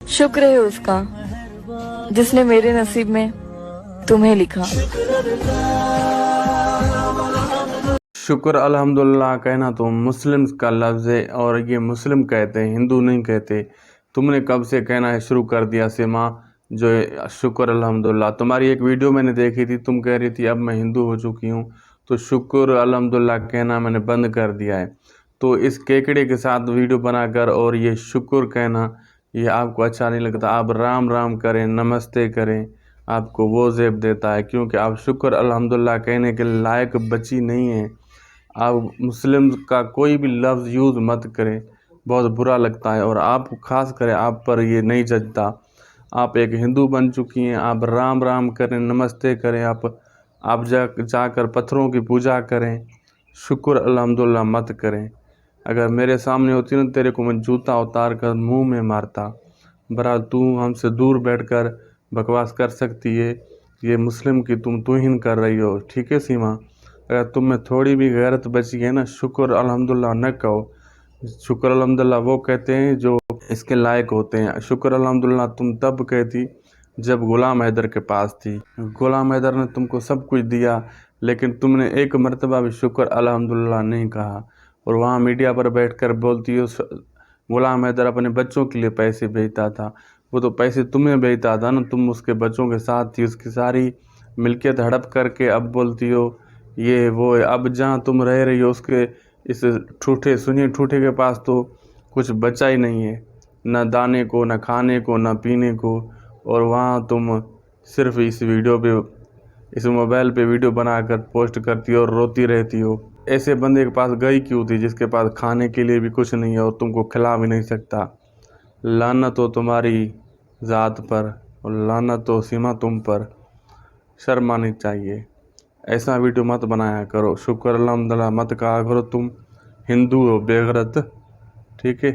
शुक्र है उसका जिसने मेरे नसीब में तुम्हें लिखा। शुक्र अल्हम्दुलिल्लाह कहना तो मुस्लिम का लफ्ज़ है और ये मुस्लिम कहते हैं, हिंदू नहीं कहते। तुमने कब से कहना है शुरू कर दिया सिमा जो है शुक्र अल्हम्दुलिल्लाह। तुम्हारी एक वीडियो मैंने देखी थी, तुम कह रही थी अब मैं हिंदू हो चुकी हूँ तो शुक्र अल्हम्दुलिल्लाह कहना मैंने बंद कर दिया है। तो इस केकड़े के साथ वीडियो बनाकर और ये शुक्र कहना ये आपको अच्छा नहीं लगता। आप राम राम करें, नमस्ते करें, आपको वो ज़ेब देता है क्योंकि आप शुक्र अल्हम्दुलिल्लाह कहने के लायक बची नहीं हैं। आप मुस्लिम का कोई भी लफ्ज़ यूज़ मत करें, बहुत बुरा लगता है और आप ख़ास करें आप पर ये नहीं जचता। आप एक हिंदू बन चुकी हैं, आप राम राम करें, नमस्ते करें, आप जाकर पत्थरों की पूजा करें, शुक्र अल्हम्दुलिल्लाह मत करें। अगर मेरे सामने होती ना तेरे को मैं जूता उतार कर मुँह में मारता। बहरहाल तू हमसे दूर बैठकर बकवास कर सकती है, ये मुस्लिम की तुम तौहीन कर रही हो, ठीक है सीमा। अगर तुम में थोड़ी भी गैरत बची है ना, शुक्र अल्हम्दुलिल्लाह न कहो। शुक्र अल्हम्दुलिल्लाह वो कहते हैं जो इसके लायक होते हैं। शुक्र अल्हम्दुलिल्लाह तुम तब कहती जब गुलाम हैदर के पास थी। गुलाम हैदर ने तुमको सब कुछ दिया लेकिन तुमने एक मर्तबा भी शुक्र अल्हम्दुलिल्लाह नहीं कहा और वहाँ मीडिया पर बैठकर बोलती हो गुलाम हैदर अपने बच्चों के लिए पैसे भेजता था। वो तो पैसे तुम्हें भेजता था ना, तुम उसके बच्चों के साथ थी, उसकी सारी मिल्कियत हड़प करके अब बोलती हो ये वो है। अब जहाँ तुम रह रही हो उसके इस सुनिए ठूठे के पास तो कुछ बचा ही नहीं है, न दाने को, न खाने को, न पीने को। और वहाँ तुम सिर्फ इस वीडियो पे, इस मोबाइल पे वीडियो बनाकर पोस्ट करती हो और रोती रहती हो। ऐसे बंदे के पास गई क्यों थी जिसके पास खाने के लिए भी कुछ नहीं है और तुमको खिला भी नहीं सकता। लानत हो तुम्हारी ज़ात पर और लानत हो सीमा तुम पर। शर्म आनी चाहिए, ऐसा वीडियो मत बनाया करो। शुक्र अल्हम्दुलिल्लाह मत कहा करो, तुम हिंदू हो बेगैरत, ठीक है।